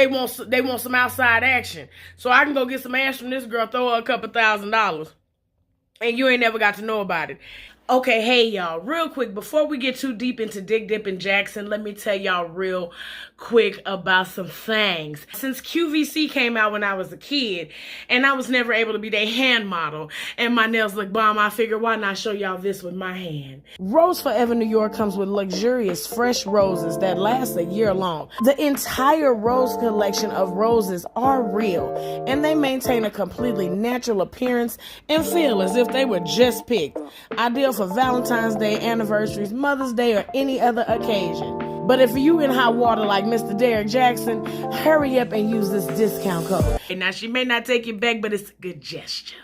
they want some outside action. So I can go get some ass from this girl, throw her a couple $1,000. And you ain't never got to know about it. Okay, hey y'all, real quick, before we get too deep into Derrick Jaxon, let me tell y'all real quick about some things. Since QVC came out when I was a kid, and I was never able to be their hand model, and my nails look bomb, I figured why not show y'all this with my hand. Rose Forever New York comes with luxurious fresh roses that last a year long. The entire rose collection of roses are real, and they maintain a completely natural appearance and feel as if they were just picked. Ideal for Valentine's Day, anniversaries, Mother's Day, or any other occasion. But if you in hot water like Mr. Derrick Jaxon, hurry up and use this discount code. Now, she may not take you back, but it's a good gesture.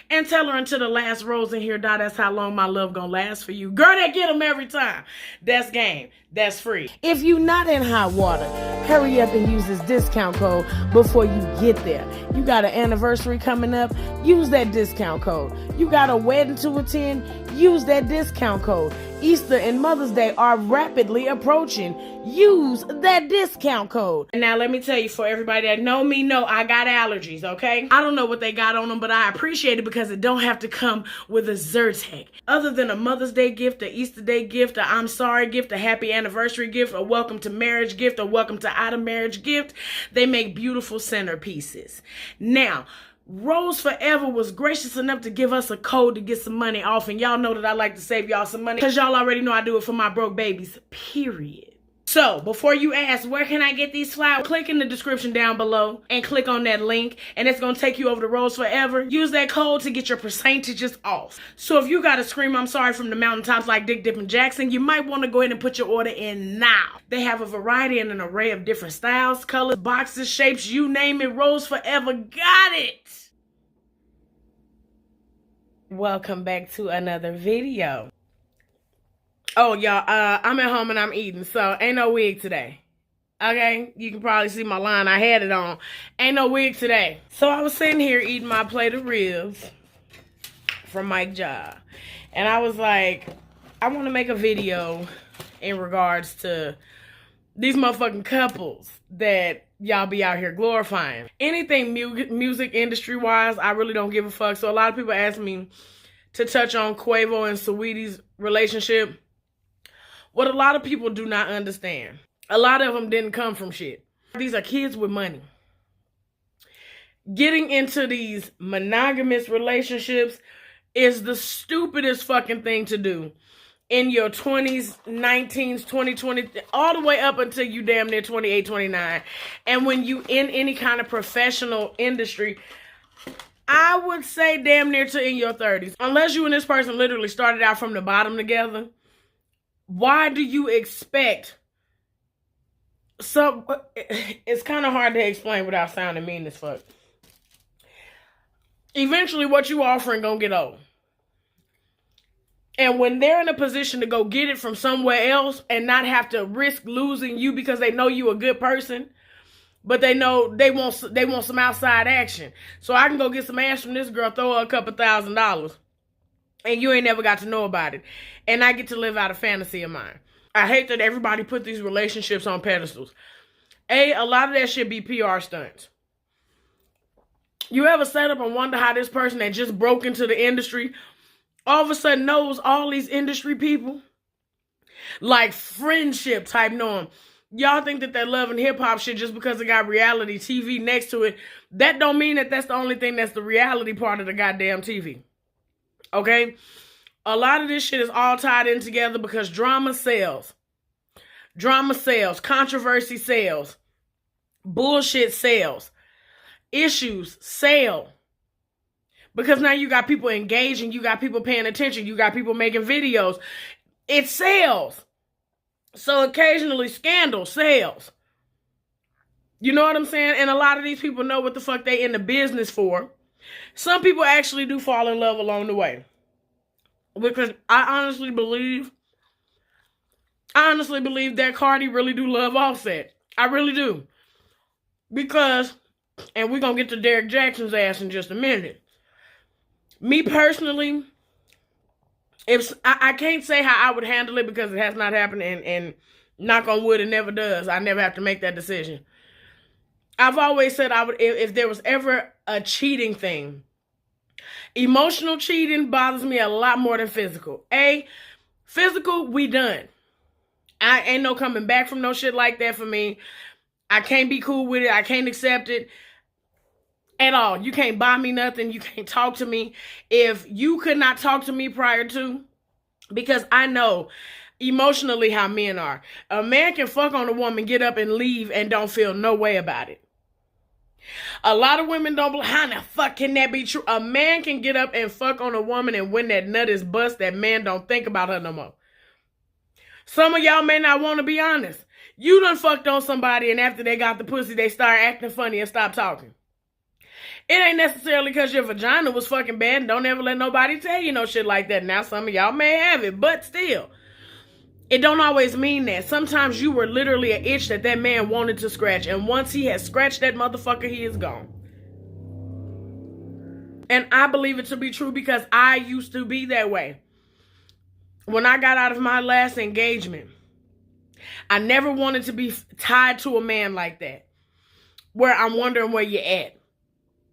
And tell her until the last rose in here die, that's how long my love gonna last for you. Girl, they get them every time. That's game. That's free. If you not in hot water, hurry up and use this discount code before you get there. You got an anniversary coming up, use that discount code. You got a wedding to attend, use that discount code. Easter and Mother's Day are rapidly approaching. Use that discount code. And now let me tell you, for everybody that know me, know I got allergies, okay? I don't know what they got on them, but I appreciate it because it don't have to come with a Zyrtec. Other than a Mother's Day gift, a Easter Day gift, a I'm sorry gift, a happy anniversary gift, a welcome to marriage gift, a welcome to out of marriage gift, they make beautiful centerpieces. Now, Rose Forever was gracious enough to give us a code to get some money off. And y'all know that I like to save y'all some money because y'all already know I do it for my broke babies, period. So before you ask, where can I get these flowers? Click in the description down below and click on that link. And it's going to take you over to Rose Forever. Use that code to get your percentages off. So if you got to scream, I'm sorry from the mountaintops like Derrick Jaxon, you might want to go ahead and put your order in now. They have a variety and an array of different styles, colors, boxes, shapes, you name it. Rose Forever got it. Welcome back to another video. Oh, y'all, I'm at home and I'm eating, so ain't no wig today. Okay? You can probably see my line. I had it on. Ain't no wig today. So I was sitting here eating my plate of ribs from Mike Job. And I was like, I want to make a video in regards to these motherfucking couples that y'all be out here glorifying. Anything music industry-wise, I really don't give a fuck. So a lot of people ask me to touch on Quavo and Saweetie's relationship. What a lot of people do not understand, a lot of them didn't come from shit. These are kids with money. Getting into these monogamous relationships is the stupidest fucking thing to do in your 20s, 19s, 20, all the way up until you damn near 28, 29. And when you in any kind of professional industry, I would say damn near to in your 30s. Unless you and this person literally started out from the bottom together, why do you expect some... It's kind of hard to explain without sounding mean as fuck. Eventually, what you offering gonna get old. And when they're in a position to go get it from somewhere else and not have to risk losing you because they know you a good person, but they know they want some outside action. So I can go get some ass from this girl, throw her a couple $1,000. And you ain't never got to know about it. And I get to live out a fantasy of mine. I hate that everybody put these relationships on pedestals. A lot of that shit be PR stunts. You ever set up and wonder how this person that just broke into the industry all of a sudden knows all these industry people? Like friendship type norm. Y'all think that love and hip hop shit just because it got reality TV next to it, that don't mean that that's the only thing that's the reality part of the goddamn TV. Okay? A lot of this shit is all tied in together because drama sells. Drama sells. Controversy sells. Bullshit sells. Issues sell. Because now you got people engaging. You got people paying attention. You got people making videos. It sells. So occasionally scandal sells. You know what I'm saying? And a lot of these people know what the fuck they in the business for. Some people actually do fall in love along the way. Because I honestly believe that Cardi really do love Offset. I really do. Because, and we're going to get to Derrick Jaxon's ass in just a minute. Me personally, I can't say how I would handle it because it has not happened and knock on wood, it never does. I never have to make that decision. I've always said I would, if there was ever a cheating thing, emotional cheating bothers me a lot more than physical. Physical, we done. I ain't no coming back from no shit like that for me. I can't be cool with it. I can't accept it at all. You can't buy me nothing. You can't talk to me. If you could not talk to me prior to, because I know emotionally how men are. A man can fuck on a woman, get up and leave and don't feel no way about it. A lot of women don't believe, how the fuck can that be true? A man can get up and fuck on a woman, and when that nut is bust, that man don't think about her no more. Some of y'all may not want to be honest. You done fucked on somebody, and after they got the pussy, they start acting funny and stop talking. It ain't necessarily because your vagina was fucking bad, and don't ever let nobody tell you no shit like that. Now, some of y'all may have it, but still, it don't always mean that. Sometimes you were literally an itch that man wanted to scratch, and once he has scratched that motherfucker, he is gone. And I believe it to be true because I used to be that way. When I got out of my last engagement, I never wanted to be tied to a man like that, where I'm wondering where you're at.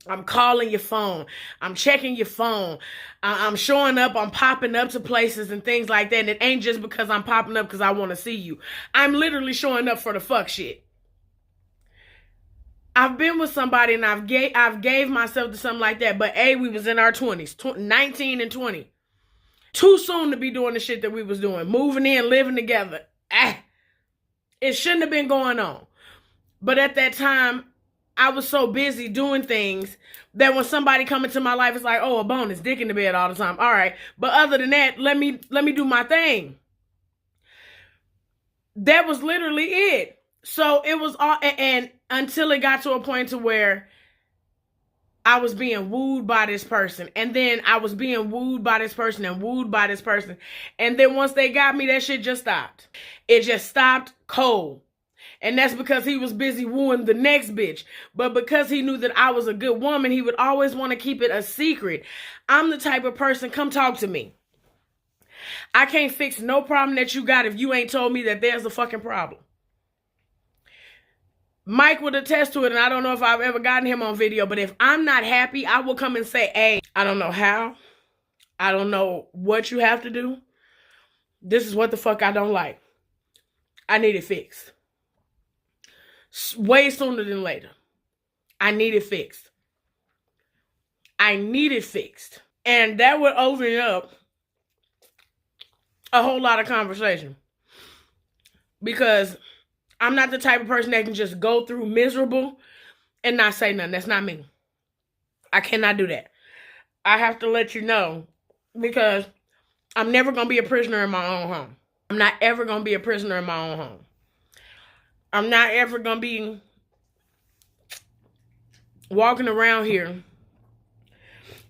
I'm calling your phone. I'm checking your phone. I'm showing up. I'm popping up to places and things like that. And it ain't just because I'm popping up because I want to see you. I'm literally showing up for the fuck shit. I've been with somebody and I've gave myself to something like that. But we was in our 20s, 19 and 20. Too soon to be doing the shit that we was doing. Moving in, living together. It shouldn't have been going on. But at that time, I was so busy doing things that when somebody come into my life, it's like, oh, a bonus, dick in the bed all the time. All right. But other than that, let me do my thing. That was literally it. So it was all, and until it got to a point to where I was being wooed by this person. And then I was being wooed by this person and wooed by this person. And then once they got me, that shit just stopped. It just stopped cold. And that's because he was busy wooing the next bitch. But because he knew that I was a good woman, he would always want to keep it a secret. I'm the type of person, come talk to me. I can't fix no problem that you got if you ain't told me that there's a fucking problem. Mike would attest to it, and I don't know if I've ever gotten him on video, but if I'm not happy, I will come and say, hey, I don't know how. I don't know what you have to do. This is what the fuck I don't like. I need it fixed. Way sooner than later. I need it fixed. I need it fixed. And that would open up a whole lot of conversation. Because I'm not the type of person that can just go through miserable and not say nothing. That's not me. I cannot do that. I have to let you know because I'm never going to be a prisoner in my own home. I'm not ever going to be a prisoner in my own home. I'm not ever going to be walking around here.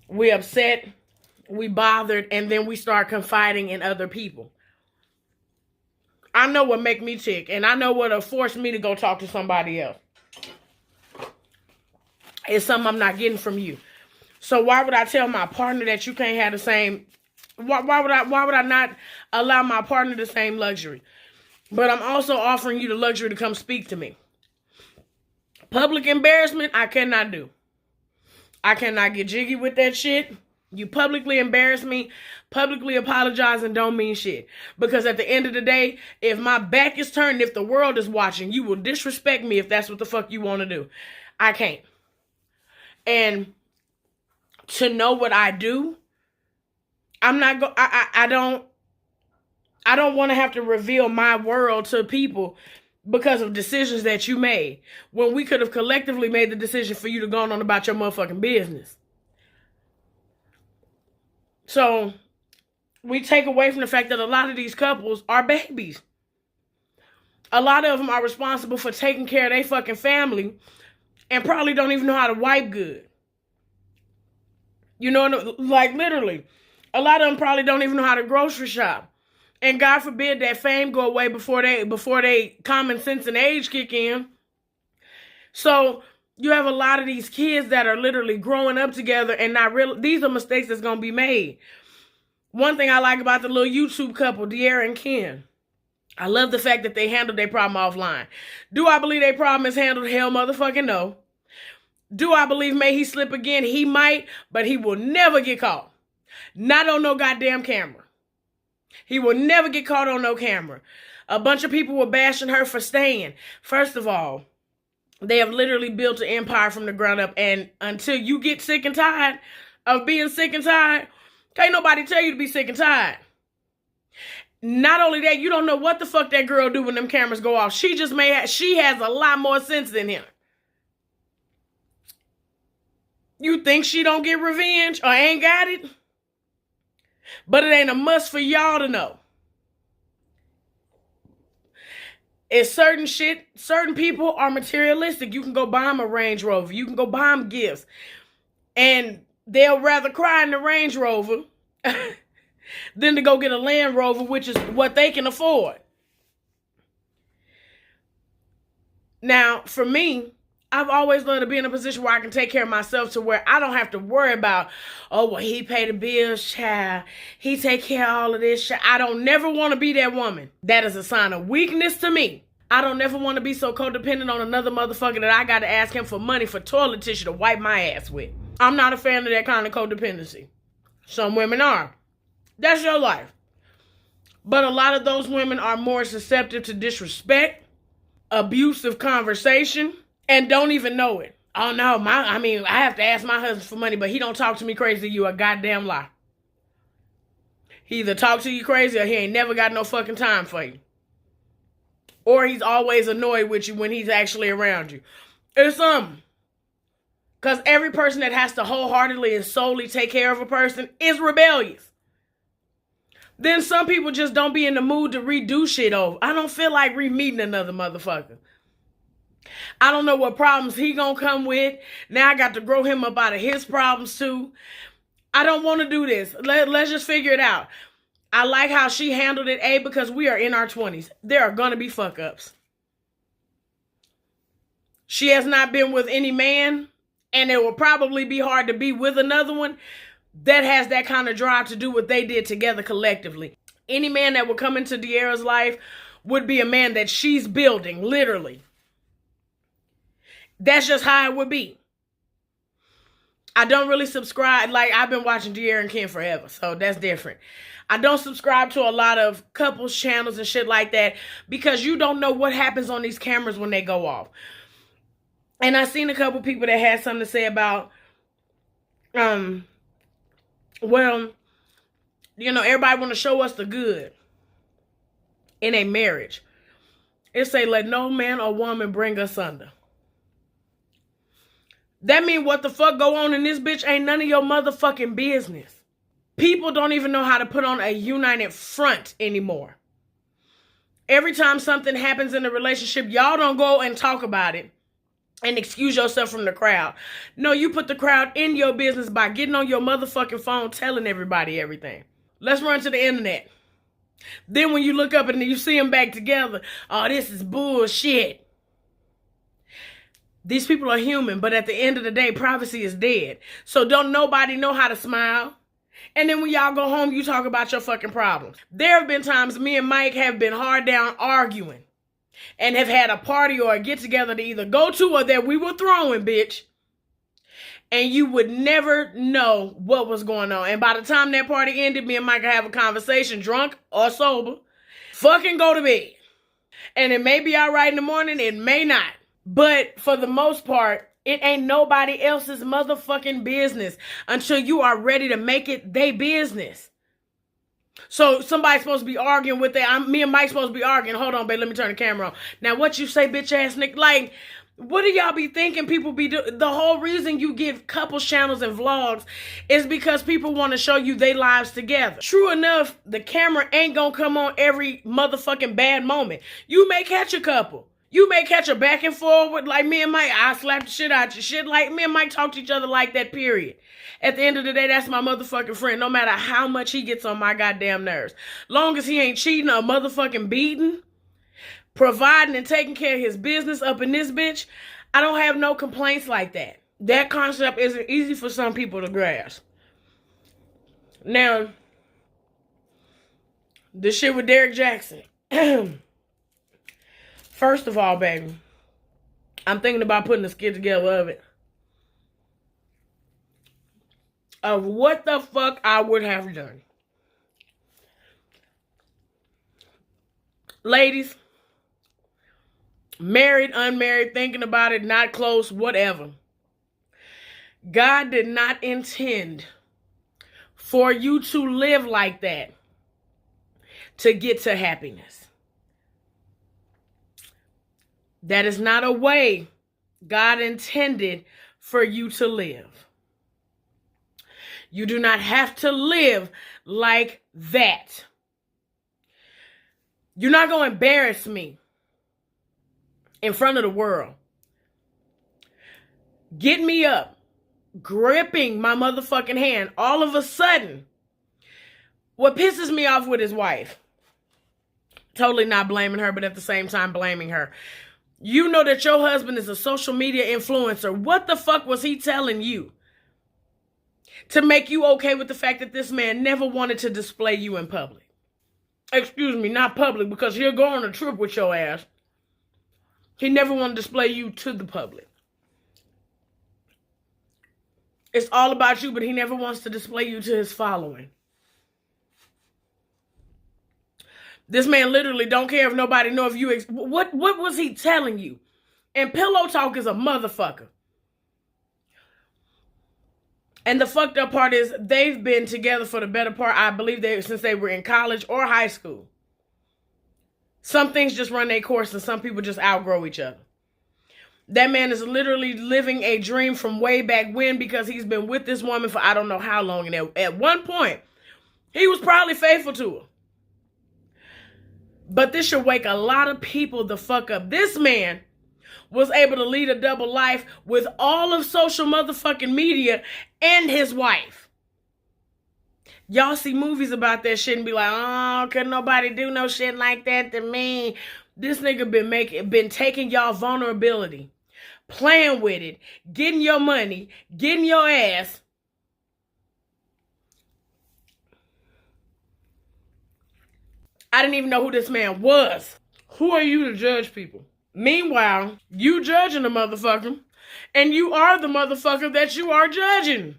We upset, we bothered, and then we start confiding in other people. I know what make me tick, and I know what'll force me to go talk to somebody else. It's something I'm not getting from you. So why would I tell my partner that you can't have the same? Why would I not allow my partner the same luxury? But I'm also offering you the luxury to come speak to me. Public embarrassment, I cannot do. I cannot get jiggy with that shit. You publicly embarrass me, publicly apologize, and don't mean shit. Because at the end of the day, if my back is turned, if the world is watching, you will disrespect me if that's what the fuck you want to do. I can't. And to know what I do, I don't want to have to reveal my world to people because of decisions that you made. When we could have collectively made the decision for you to go on about your motherfucking business. So, we take away from the fact that a lot of these couples are babies. A lot of them are responsible for taking care of their fucking family and probably don't even know how to wipe good. You know, like literally. A lot of them probably don't even know how to grocery shop. And God forbid that fame go away before they common sense and age kick in. So you have a lot of these kids that are literally growing up together and not real. These are mistakes that's going to be made. One thing I like about the little YouTube couple, De'Ara and Ken. I love the fact that they handled their problem offline. Do I believe their problem is handled? Hell motherfucking no. Do I believe may he slip again? He might, but he will never get caught. Not on no goddamn camera. He will never get caught on no camera. A bunch of people were bashing her for staying. First of all, they have literally built an empire from the ground up, and until you get sick and tired of being sick and tired, can't nobody tell you to be sick and tired. Not only that, you don't know what the fuck that girl do when them cameras go off. She has a lot more sense than him. You think she don't get revenge or ain't got it? But it ain't a must for y'all to know. It's certain shit, certain people are materialistic. You can go buy them a Range Rover. You can go buy them gifts. And they'll rather cry in the Range Rover than to go get a Land Rover, which is what they can afford. Now, for me, I've always loved to be in a position where I can take care of myself to where I don't have to worry about, oh, well, he pay the bills, child. He take care of all of this, child. I don't never want to be that woman. That is a sign of weakness to me. I don't never want to be so codependent on another motherfucker that I got to ask him for money for toilet tissue to wipe my ass with. I'm not a fan of that kind of codependency. Some women are. That's your life. But a lot of those women are more susceptible to disrespect, abusive conversation, and don't even know it. Oh no, I have to ask my husband for money, but he don't talk to me crazy. You a goddamn lie. He either talk to you crazy or he ain't never got no fucking time for you. Or he's always annoyed with you when he's actually around you. It's something. Because every person that has to wholeheartedly and solely take care of a person is rebellious. Then some people just don't be in the mood to redo shit over. I don't feel like re-meeting another motherfucker. I don't know what problems he gonna come with. Now I got to grow him up out of his problems too. I don't want to do this. Let's just figure it out. I like how she handled it, because we are in our 20s. There are gonna be fuck ups. She has not been with any man, and it will probably be hard to be with another one that has that kind of drive to do what they did together collectively. Any man that would come into De'Ara's life would be a man that she's building, literally. That's just how it would be. I don't really subscribe. Like, I've been watching De'Ara and Ken forever, so that's different. I don't subscribe to a lot of couples channels and shit like that because you don't know what happens on these cameras when they go off. And I seen a couple people that had something to say about, well, you know, everybody want to show us the good in a marriage. It say, let no man or woman bring us under. That mean what the fuck go on in this bitch ain't none of your motherfucking business. People don't even know how to put on a united front anymore. Every time something happens in a relationship, y'all don't go and talk about it and excuse yourself from the crowd. No, you put the crowd in your business by getting on your motherfucking phone telling everybody everything. Let's run to the internet. Then when you look up and you see them back together, oh, this is bullshit. These people are human, but at the end of the day, privacy is dead. So don't nobody know how to smile. And then when y'all go home, you talk about your fucking problems. There have been times me and Mike have been hard down arguing and have had a party or a get together to either go to or that we were throwing, bitch. And you would never know what was going on. And by the time that party ended, me and Mike have a conversation, drunk or sober, fucking go to bed. And it may be all right in the morning, it may not. But for the most part, it ain't nobody else's motherfucking business until you are ready to make it their business. So somebody's supposed to be arguing with that. Me and Mike supposed to be arguing. Hold on, babe, let me turn the camera on. Now, what you say, bitch ass nigga? Like, what do y'all be thinking people be doing? The whole reason you get couples channels and vlogs is because people want to show you their lives together. True enough, the camera ain't gonna come on every motherfucking bad moment. You may catch a couple. You may catch a back and forward like me and Mike. I slap the shit out you. Shit like me and Mike talk to each other like that, period. At the end of the day, that's my motherfucking friend. No matter how much he gets on my goddamn nerves. Long as he ain't cheating or motherfucking beating, providing and taking care of his business up in this bitch, I don't have no complaints like that. That concept isn't easy for some people to grasp. Now, the shit with Derrick Jaxon. First of all, baby, I'm thinking about putting a skit together of it. Of what the fuck I would have done. Ladies, married, unmarried, thinking about it, not close, whatever. God did not intend for you to live like that to get to happiness. That is not a way God intended for you to live. You do not have to live like that. You're not going to embarrass me in front of the world. Get me up, gripping my motherfucking hand. All of a sudden, what pisses me off with his wife, totally not blaming her, but at the same time blaming her. You know that your husband is a social media influencer. What the fuck was he telling you to make you okay with the fact that this man never wanted to display you in public? Excuse me, not public, because he'll go on a trip with your ass. He never wanted to display you to the public. It's all about you, but he never wants to display you to his following. This man literally don't care if nobody know if you... What was he telling you? And pillow talk is a motherfucker. And the fucked up part is they've been together for the better part, I believe, since they were in college or high school. Some things just run their course and some people just outgrow each other. That man is literally living a dream from way back when because he's been with this woman for I don't know how long. And at one point, he was probably faithful to her. But this should wake a lot of people the fuck up. This man was able to lead a double life with all of social motherfucking media and his wife. Y'all see movies about that shit and be like, oh, could nobody do no shit like that to me? This nigga been taking y'all vulnerability, playing with it, getting your money, getting your ass. I didn't even know who this man was. Who are you to judge people? Meanwhile, you judging the motherfucker, and you are the motherfucker that you are judging.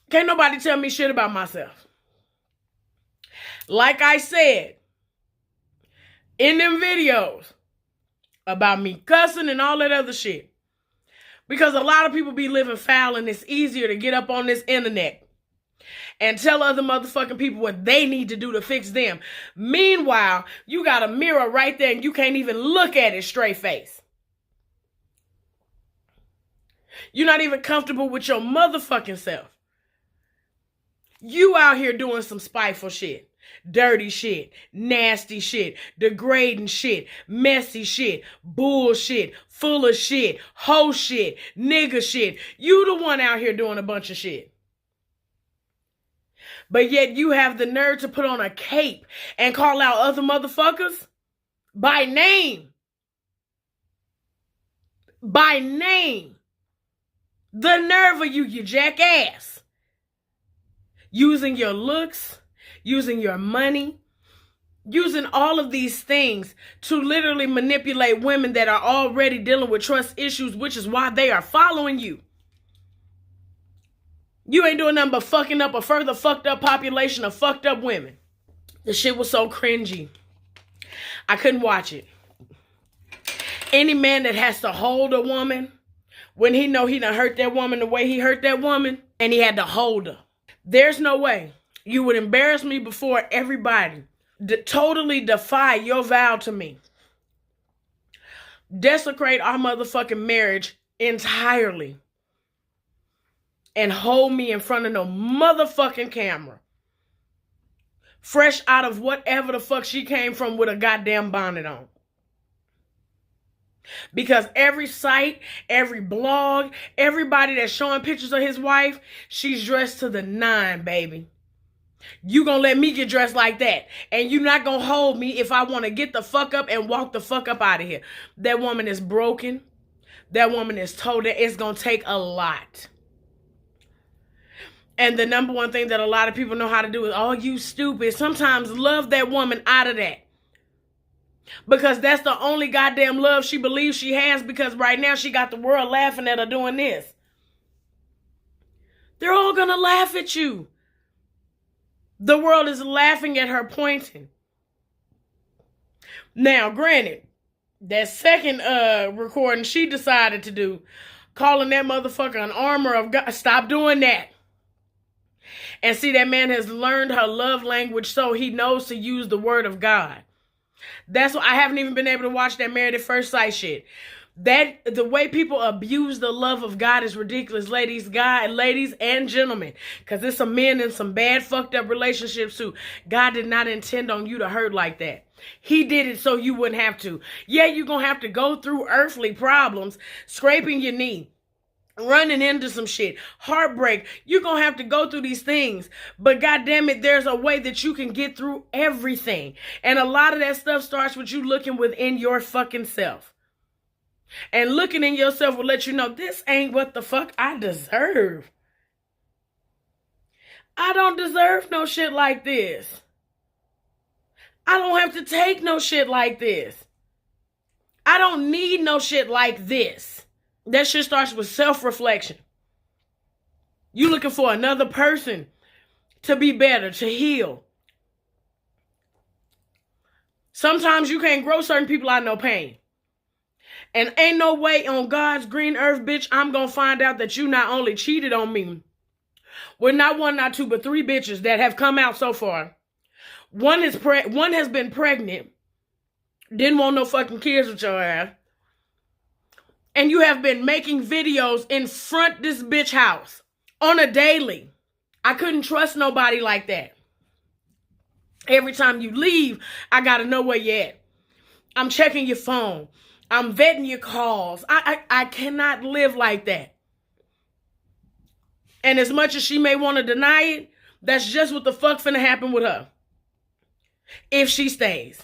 Can't nobody tell me shit about myself. Like I said in them videos about me cussing and all that other shit. Because a lot of people be living foul and it's easier to get up on this internet and tell other motherfucking people what they need to do to fix them. Meanwhile, you got a mirror right there and you can't even look at it straight face. You're not even comfortable with your motherfucking self. You out here doing some spiteful shit, dirty shit, nasty shit, degrading shit, messy shit, bullshit, full of shit, hoe shit, nigga shit. You the one out here doing a bunch of shit. But yet you have the nerve to put on a cape and call out other motherfuckers by name. By name. The nerve of you jackass. Using your looks, using your money, using all of these things to literally manipulate women that are already dealing with trust issues, which is why they are following you. You ain't doing nothing but fucking up a further fucked up population of fucked up women. The shit was so cringy. I couldn't watch it. Any man that has to hold a woman when he know he done hurt that woman the way he hurt that woman and he had to hold her. There's no way you would embarrass me before everybody. Totally defy your vow to me. Desecrate our motherfucking marriage entirely. And hold me in front of no motherfucking camera. Fresh out of whatever the fuck she came from with a goddamn bonnet on. Because every site, every blog, everybody that's showing pictures of his wife, she's dressed to the nine, baby. You gonna let me get dressed like that. And you not gonna hold me if I want to get the fuck up and walk the fuck up out of here. That woman is broken. That woman is told that it's gonna take a lot. And the number one thing that a lot of people know how to do is, oh, you stupid. Sometimes love that woman out of that. Because that's the only goddamn love she believes she has, because right now she got the world laughing at her doing this. They're all gonna laugh at you. The world is laughing at her pointing. Now, granted, that second recording she decided to do, calling that motherfucker an armor of God, stop doing that. And see, that man has learned her love language, so he knows to use the word of God. That's why I haven't even been able to watch that Married at First Sight shit. That the way people abuse the love of God is ridiculous, ladies and gentlemen. Because there's some men in some bad fucked up relationships too. God did not intend on you to hurt like that. He did it so you wouldn't have to. Yeah, you're going to have to go through earthly problems, scraping your knee, running into some shit, heartbreak. You're going to have to go through these things. But goddamn it, there's a way that you can get through everything. And a lot of that stuff starts with you looking within your fucking self. And looking in yourself will let you know this ain't what the fuck I deserve. I don't deserve no shit like this. I don't have to take no shit like this. I don't need no shit like this. That shit starts with self-reflection. You looking for another person to be better, to heal. Sometimes you can't grow certain people out of no pain. And ain't no way on God's green earth, bitch, I'm going to find out that you not only cheated on me with not one, not two, but 3 bitches that have come out so far. One has been pregnant, didn't want no fucking kids with your ass. And you have been making videos in front this bitch house on a daily. I couldn't trust nobody like that. Every time you leave, I got to know where you're at. I'm checking your phone. I'm vetting your calls. I cannot live like that. And as much as she may want to deny it, that's just what the fuck finna happen with her. If she stays.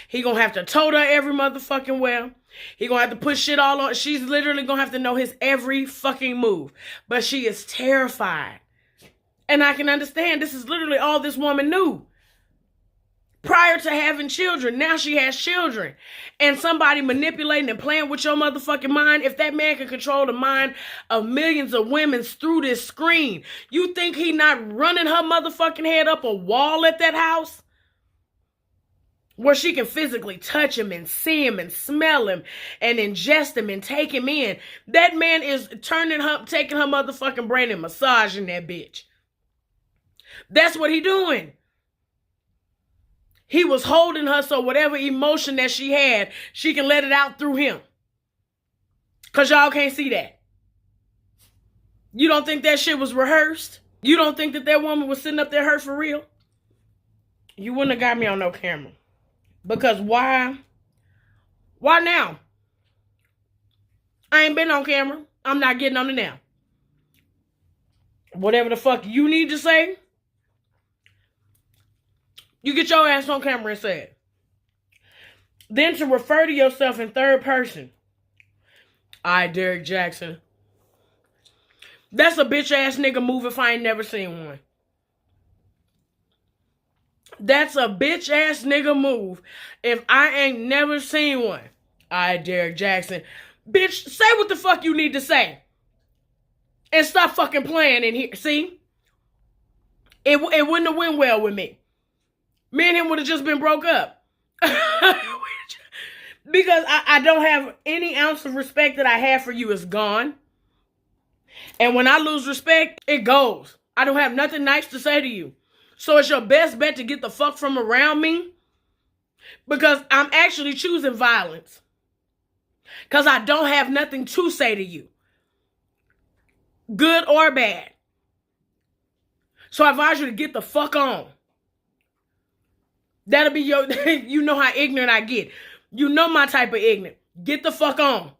He gonna have to tote her every motherfucking well. He gonna have to put shit all on. She's literally gonna have to know his every fucking move. But she is terrified. And I can understand. This is literally all this woman knew. Prior to having children, now she has children. And somebody manipulating and playing with your motherfucking mind. If that man can control the mind of millions of women through this screen, you think he not running her motherfucking head up a wall at that house? Where she can physically touch him and see him and smell him and ingest him and take him in. That man is taking her motherfucking brain and massaging that bitch. That's what he doing. He was holding her so whatever emotion that she had, she can let it out through him. Because y'all can't see that. You don't think that shit was rehearsed? You don't think that woman was sitting up there hurt for real? You wouldn't have got me on no camera. Because why? Why now? I ain't been on camera. I'm not getting on it now. Whatever the fuck you need to say, you get your ass on camera and say it. Then to refer to yourself in third person. I, Derrick Jaxon. That's a bitch ass nigga move if I ain't never seen one. That's a bitch ass nigga move if I ain't never seen one. I, Derrick Jaxon. Bitch, say what the fuck you need to say. And stop fucking playing in here. See? It wouldn't have went well with me. Me and him would have just been broke up. Because I don't have any ounce of respect that I have for you is gone. And when I lose respect, it goes. I don't have nothing nice to say to you. So it's your best bet to get the fuck from around me. Because I'm actually choosing violence. Because I don't have nothing to say to you. Good or bad. So I advise you to get the fuck on. That'll be your, you know how ignorant I get. You know my type of ignorant. Get the fuck on.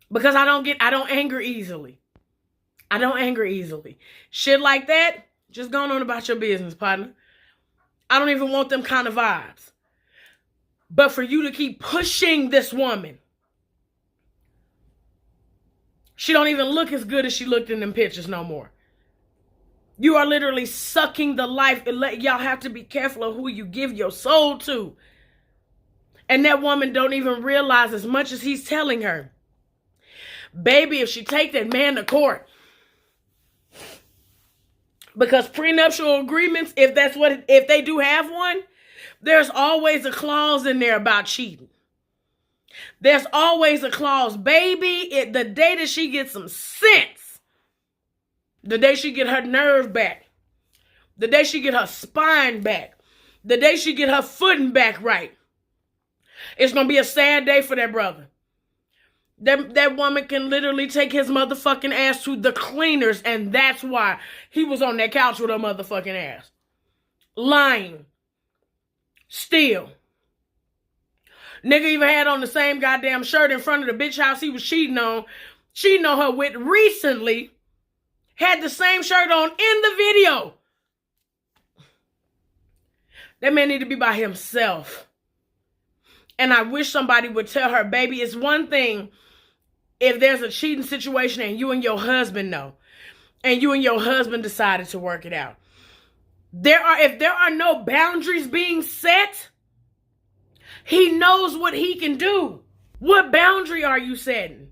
Because I don't anger easily. I don't anger easily. Shit like that, just going on about your business, partner. I don't even want them kind of vibes. But for you to keep pushing this woman, she don't even look as good as she looked in them pictures no more. You are literally sucking the life. Y'all have to be careful of who you give your soul to. And that woman don't even realize as much as he's telling her. Baby, if she take that man to court, because prenuptial agreements, if they do have one, there's always a clause in there about cheating. There's always a clause. Baby, the day that she gets some sense, the day she get her nerve back, the day she get her spine back, the day she get her footing back right, it's going to be a sad day for that brother. That woman can literally take his motherfucking ass to the cleaners, and that's why he was on that couch with her motherfucking ass. Lying. Still. Nigga even had on the same goddamn shirt in front of the bitch house he was cheating on her with recently. Had the same shirt on in the video. That man need to be by himself. And I wish somebody would tell her, baby, it's one thing if there's a cheating situation and you and your husband know, and you and your husband decided to work it out. If there are no boundaries being set, he knows what he can do. What boundary are you setting?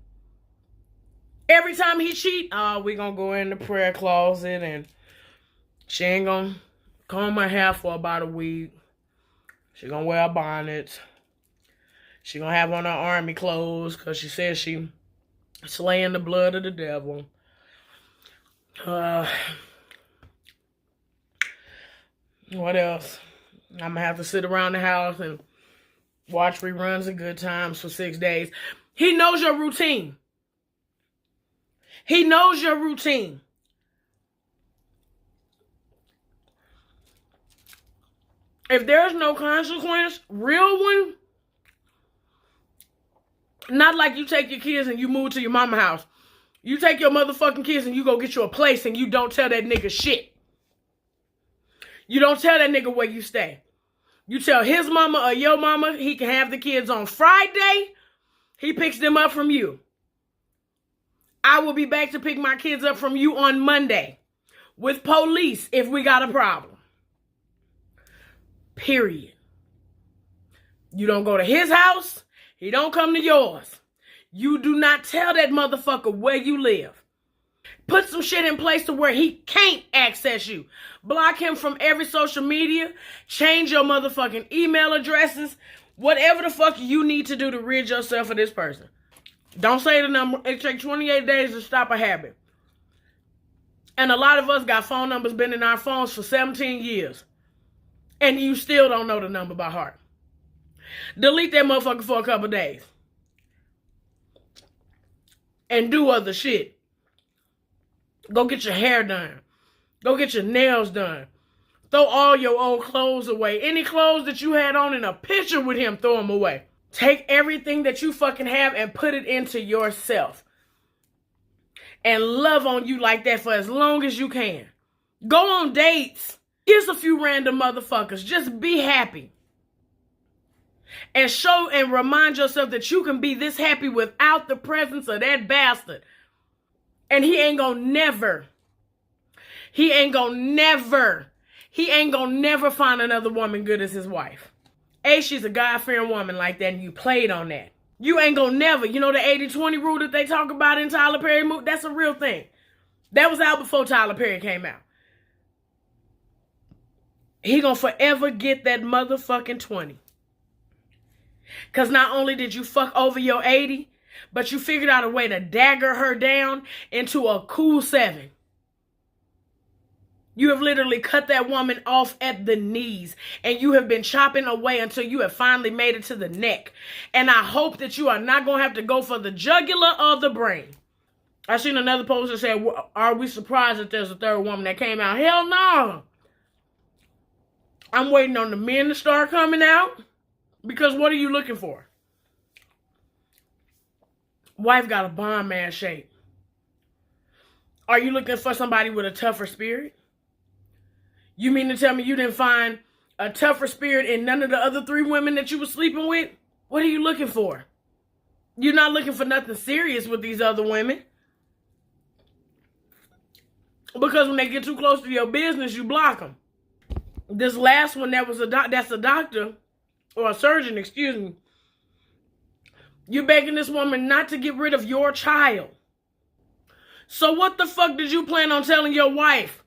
Every time he cheat, we gonna go in the prayer closet and she ain't gonna comb her hair for about a week. She gonna wear a bonnet. She gonna have on her army clothes because she says she slaying the blood of the devil. What else? I'm gonna have to sit around the house and watch reruns of Good Times for 6 days. He knows your routine. He knows your routine. If there's no consequence, real one, not like you take your kids and you move to your mama house. You take your motherfucking kids and you go get you a place and you don't tell that nigga shit. You don't tell that nigga where you stay. You tell his mama or your mama he can have the kids on Friday. He picks them up from you. I will be back to pick my kids up from you on Monday with police if we got a problem. Period. You don't go to his house. He don't come to yours. You do not tell that motherfucker where you live. Put some shit in place to where he can't access you. Block him from every social media. Change your motherfucking email addresses. Whatever the fuck you need to do to rid yourself of this person. Don't say the number. It takes 28 days to stop a habit. And a lot of us got phone numbers been in our phones for 17 years. And you still don't know the number by heart. Delete that motherfucker for a couple days. And do other shit. Go get your hair done. Go get your nails done. Throw all your old clothes away. Any clothes that you had on in a picture with him, throw them away. Take everything that you fucking have and put it into yourself. And love on you like that for as long as you can. Go on dates. Kiss a few random motherfuckers. Just be happy. And show and remind yourself that you can be this happy without the presence of that bastard. And he ain't gonna never find another woman good as his wife. She's a God-fearing woman like that, and you played on that. You ain't gonna never, you know the 80-20 rule that they talk about in Tyler Perry movie? That's a real thing. That was out before Tyler Perry came out. He gonna forever get that motherfucking 20. Because not only did you fuck over your 80, but you figured out a way to dagger her down into a cool 7. You have literally cut that woman off at the knees, and you have been chopping away until you have finally made it to the neck. And I hope that you are not going to have to go for the jugular of the brain. I seen another post that said, are we surprised that there's a third woman that came out? Hell no. I'm waiting on the men to start coming out. Because what are you looking for? Wife got a bomb-ass shape. Are you looking for somebody with a tougher spirit? You mean to tell me you didn't find a tougher spirit in none of the other 3 women that you were sleeping with? What are you looking for? You're not looking for nothing serious with these other women. Because when they get too close to your business, you block them. This last one that's a doctor, or a surgeon, excuse me, You begging this woman not to get rid of your child. So what the fuck did you plan on telling your wife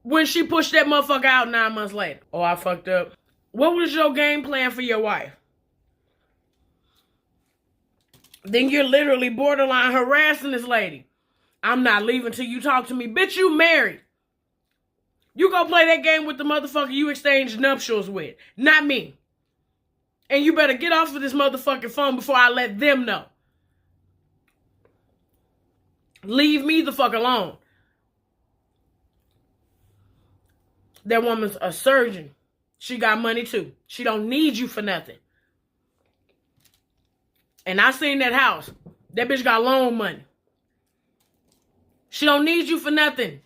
when she pushed that motherfucker out 9 months later? Oh, I fucked up. What was your game plan for your wife? Then you're literally borderline harassing this lady. I'm not leaving till you talk to me. Bitch, you married. You go play that game with the motherfucker you exchanged nuptials with, not me. And you better get off of this motherfucking phone before I let them know. Leave me the fuck alone. That woman's a surgeon. She got money too. She don't need you for nothing. And I seen that house. That bitch got loan money. She don't need you for nothing.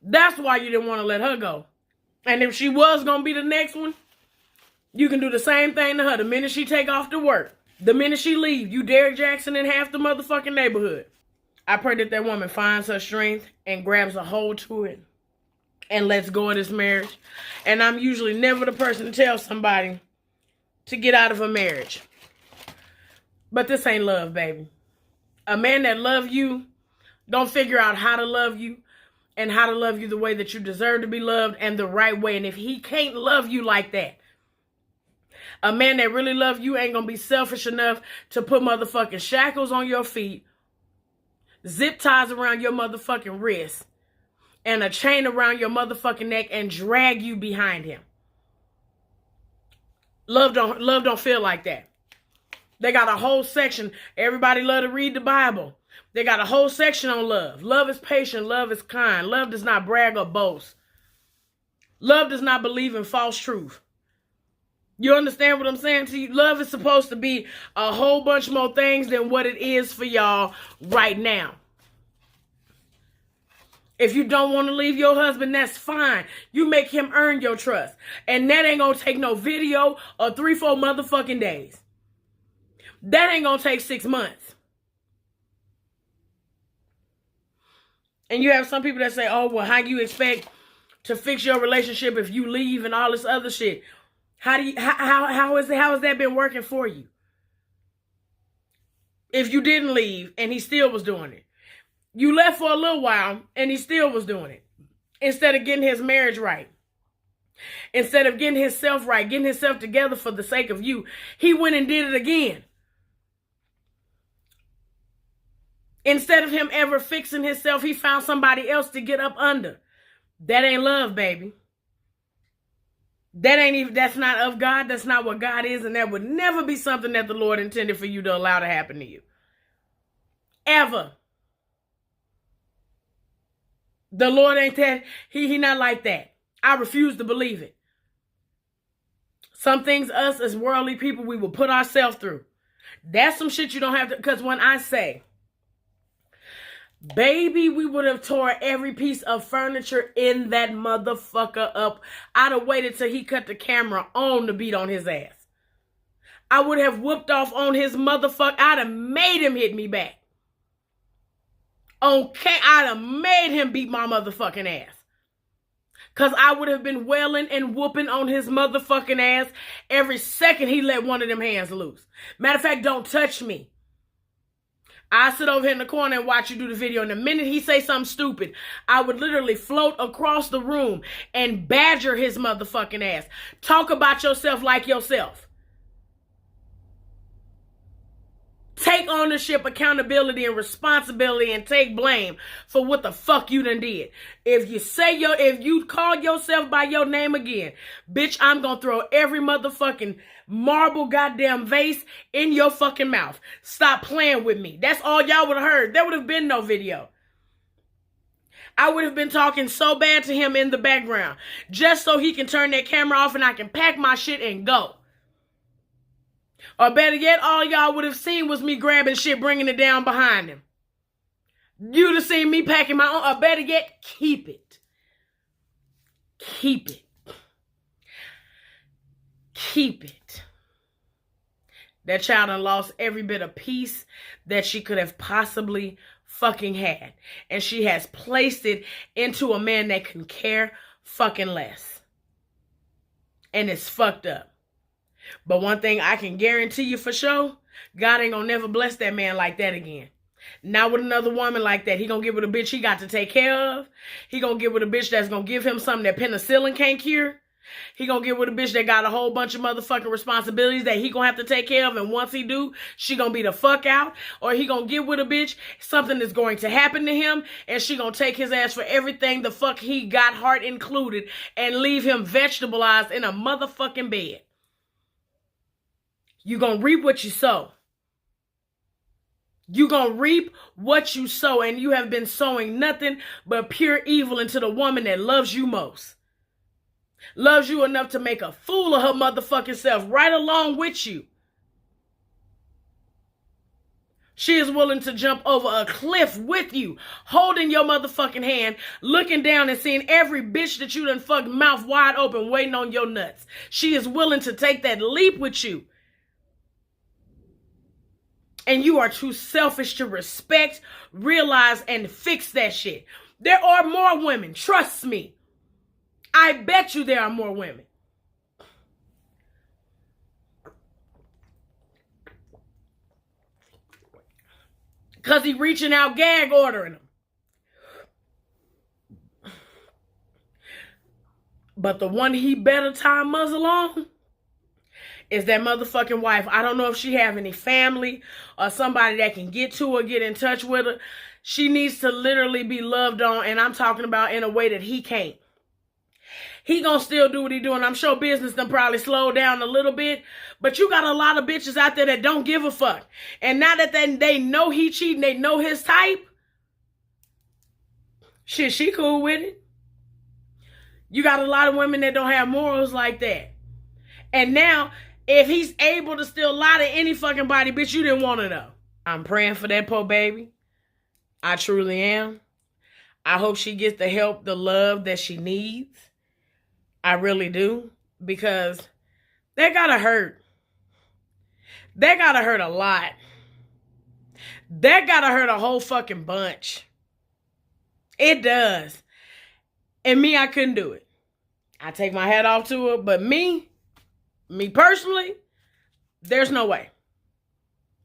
That's why you didn't want to let her go. And if she was going to be the next one, you can do the same thing to her. The minute she take off to work, the minute she leave, you Derrick Jaxon in half the motherfucking neighborhood. I pray that that woman finds her strength and grabs a hold to it and lets go of this marriage. And I'm usually never the person to tell somebody to get out of a marriage. But this ain't love, baby. A man that love you don't figure out how to love you and how to love you the way that you deserve to be loved and the right way. And if he can't love you like that, a man that really love you ain't gonna be selfish enough to put motherfucking shackles on your feet, zip ties around your motherfucking wrist, and a chain around your motherfucking neck and drag you behind him. Love don't feel like that. They got a whole section. Everybody love to read the Bible. They got a whole section on love. Love is patient. Love is kind. Love does not brag or boast. Love does not believe in false truth. You understand what I'm saying to you? Love is supposed to be a whole bunch more things than what it is for y'all right now. If you don't want to leave your husband, that's fine. You make him earn your trust. And that ain't going to take no video or 3-4 motherfucking days. That ain't going to take 6 months. And you have some people that say, oh, well, how you expect to fix your relationship if you leave and all this other shit? How has that been working for you? If you didn't leave and he still was doing it. You left for a little while and he still was doing it. Instead of getting his marriage right. Instead of getting himself right, getting himself together for the sake of you, he went and did it again. Instead of him ever fixing himself, he found somebody else to get up under. That ain't love, baby. That's not of God. That's not what God is. And that would never be something that the Lord intended for you to allow to happen to you. Ever. The Lord ain't that. He not like that. I refuse to believe it. Some things us as worldly people, we will put ourselves through. That's some shit you don't have to, because when I say, baby, we would have tore every piece of furniture in that motherfucker up. I'd have waited till he cut the camera on to beat on his ass. I would have whooped off on his motherfucker. I'd have made him hit me back. Okay, I'd have made him beat my motherfucking ass. Because I would have been wailing and whooping on his motherfucking ass every second he let one of them hands loose. Matter of fact, don't touch me. I sit over here in the corner and watch you do the video. And the minute he say something stupid, I would literally float across the room and badger his motherfucking ass. Talk about yourself like yourself. Take ownership, accountability, and responsibility and take blame for what the fuck you done did. If you call yourself by your name again, bitch, I'm gonna throw every motherfucking marble goddamn vase in your fucking mouth. Stop playing with me. That's all y'all would have heard. There would have been no video. I would have been talking so bad to him in the background just so he can turn that camera off and I can pack my shit and go. Or better yet, all y'all would have seen was me grabbing shit, bringing it down behind him. You'd have seen me packing my own. Or better yet, keep it. Keep it. Keep it. That child done lost every bit of peace that she could have possibly fucking had. And she has placed it into a man that can care fucking less. And it's fucked up. But one thing I can guarantee you for sure, God ain't gonna never bless that man like that again. Not with another woman like that. He gonna get with a bitch he got to take care of. He gonna get with a bitch that's gonna give him something that penicillin can't cure. He gonna get with a bitch that got a whole bunch of motherfucking responsibilities that he gonna have to take care of, and once he do, she gonna be the fuck out. Or he gonna get with a bitch, something is going to happen to him, and she gonna take his ass for everything the fuck he got, heart included, and leave him vegetableized in a motherfucking bed. You gonna reap what you sow. You gonna reap what you sow, and you have been sowing nothing but pure evil into the woman that loves you most. Loves you enough to make a fool of her motherfucking self right along with you. She is willing to jump over a cliff with you, holding your motherfucking hand, looking down and seeing every bitch that you done fucked mouth wide open waiting on your nuts. She is willing to take that leap with you. And you are too selfish to respect, realize, and fix that shit. There are more women, trust me. I bet you there are more women. Because he reaching out, gag ordering them. But the one he better tie muzzle on is that motherfucking wife. I don't know if she have any family or somebody that can get to her, get in touch with her. She needs to literally be loved on, and I'm talking about in a way that he can't. He gonna still do what he doing. I'm sure business done probably slowed down a little bit. But you got a lot of bitches out there that don't give a fuck. And now that they know he cheating, they know his type. Shit, she cool with it. You got a lot of women that don't have morals like that. And now, if he's able to still lie to any fucking body, bitch, you didn't want to know. I'm praying for that poor baby. I truly am. I hope she gets the help, the love that she needs. I really do, because that gotta hurt. That gotta hurt a lot. That gotta hurt a whole fucking bunch. It does. And me, I couldn't do it. I take my hat off to her, but me personally, there's no way.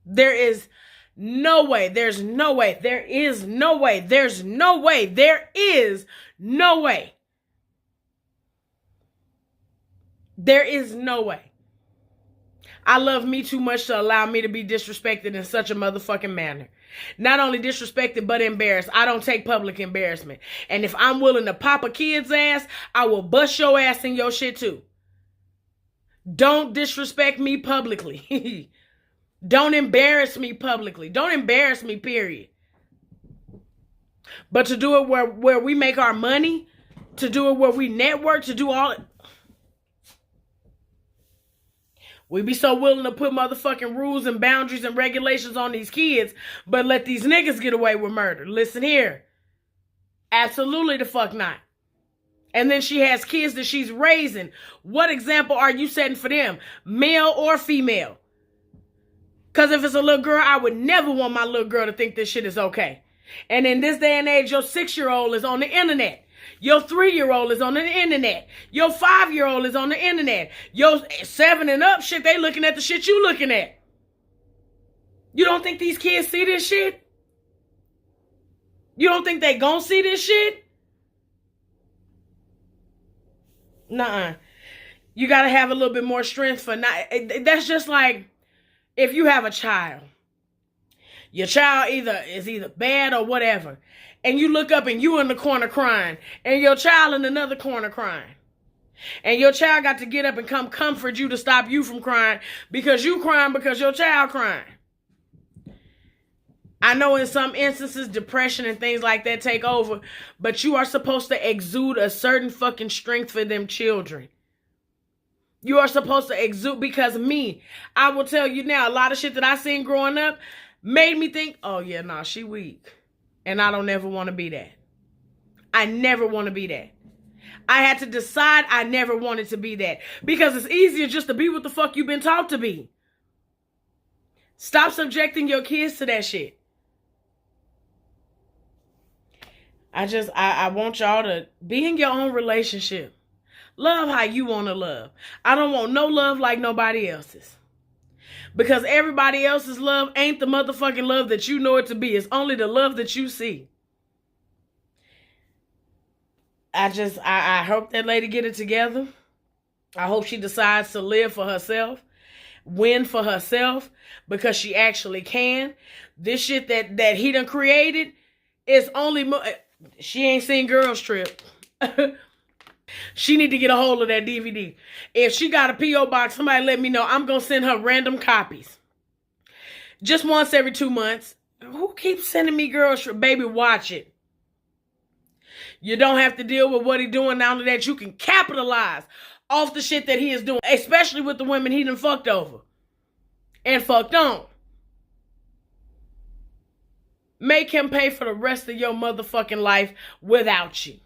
There is no way. There's no way. There is no way. There's no way. There is no way. There is no way. I love me too much to allow me to be disrespected in such a motherfucking manner. Not only disrespected, but embarrassed. I don't take public embarrassment. And if I'm willing to pop a kid's ass, I will bust your ass in your shit too. Don't disrespect me publicly. Don't embarrass me publicly. Don't embarrass me, period. But to do it where we make our money, to do it where we network, to do all it. We be so willing to put motherfucking rules and boundaries and regulations on these kids, but let these niggas get away with murder. Listen here. Absolutely the fuck not. And then she has kids that she's raising. What example are you setting for them? Male or female? Because if it's a little girl, I would never want my little girl to think this shit is okay. And in this day and age, your 6-year-old is on the internet. Your 3-year-old is on the internet. Your 5-year-old is on the internet. Your 7 and up shit, they looking at the shit you looking at. You don't think these kids see this shit? You don't think they gonna see this shit? Nuh-uh. You gotta have a little bit more strength for not. That's just like if you have a child. Your child is either bad or whatever. And you look up and you in the corner crying. And your child in another corner crying. And your child got to get up and come comfort you to stop you from crying. Because you crying because your child crying. I know in some instances depression and things like that take over. But you are supposed to exude a certain fucking strength for them children. You are supposed to exude, because I will tell you now, a lot of shit that I seen growing up made me think, oh yeah, nah, she weak. And I don't ever want to be that. I never want to be that. I had to decide I never wanted to be that. Because it's easier just to be what the fuck you've been taught to be. Stop subjecting your kids to that shit. I want y'all to be in your own relationship. Love how you want to love. I don't want no love like nobody else's. Because everybody else's love ain't the motherfucking love that you know it to be. It's only the love that you see. I hope that lady get it together. I hope she decides to live for herself, win for herself, because she actually can. This shit that he done created is only... She ain't seen Girls Trip. She need to get a hold of that DVD. If she got a P.O. box, somebody let me know. I'm going to send her random copies. Just once every 2 months. Who keeps sending me Girls Trip? Baby, watch it. You don't have to deal with what he's doing now that you can capitalize off the shit that he is doing. Especially with the women he done fucked over. And fucked on. Make him pay for the rest of your motherfucking life without you.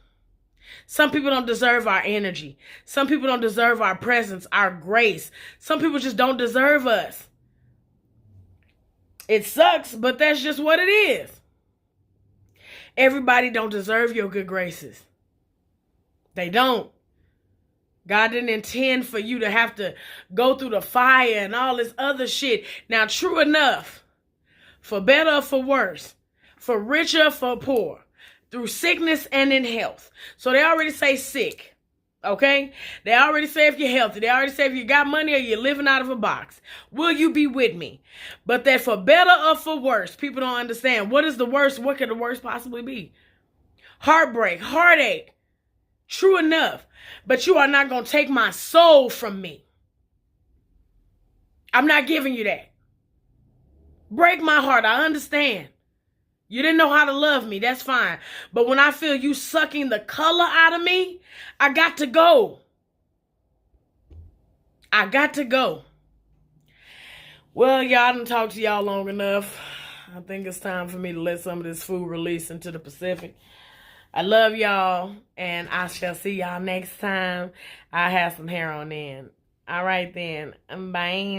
Some people don't deserve our energy. Some people don't deserve our presence, our grace. Some people just don't deserve us. It sucks, but that's just what it is. Everybody don't deserve your good graces. They don't. God didn't intend for you to have to go through the fire and all this other shit. Now, true enough, for better or for worse, for richer or for poor, through sickness and in health. So they already say sick, okay? They already say if you're healthy. They already say if you got money or you're living out of a box. Will you be with me? But that for better or for worse, people don't understand. What is the worst? What could the worst possibly be? Heartbreak, heartache. True enough. But you are not going to take my soul from me. I'm not giving you that. Break my heart. I understand. You didn't know how to love me. That's fine. But when I feel you sucking the color out of me, I got to go. I got to go. Well, y'all done talked to y'all long enough. I think it's time for me to let some of this food release into the Pacific. I love y'all, and I shall see y'all next time. I have some hair on then. All right then. Bye.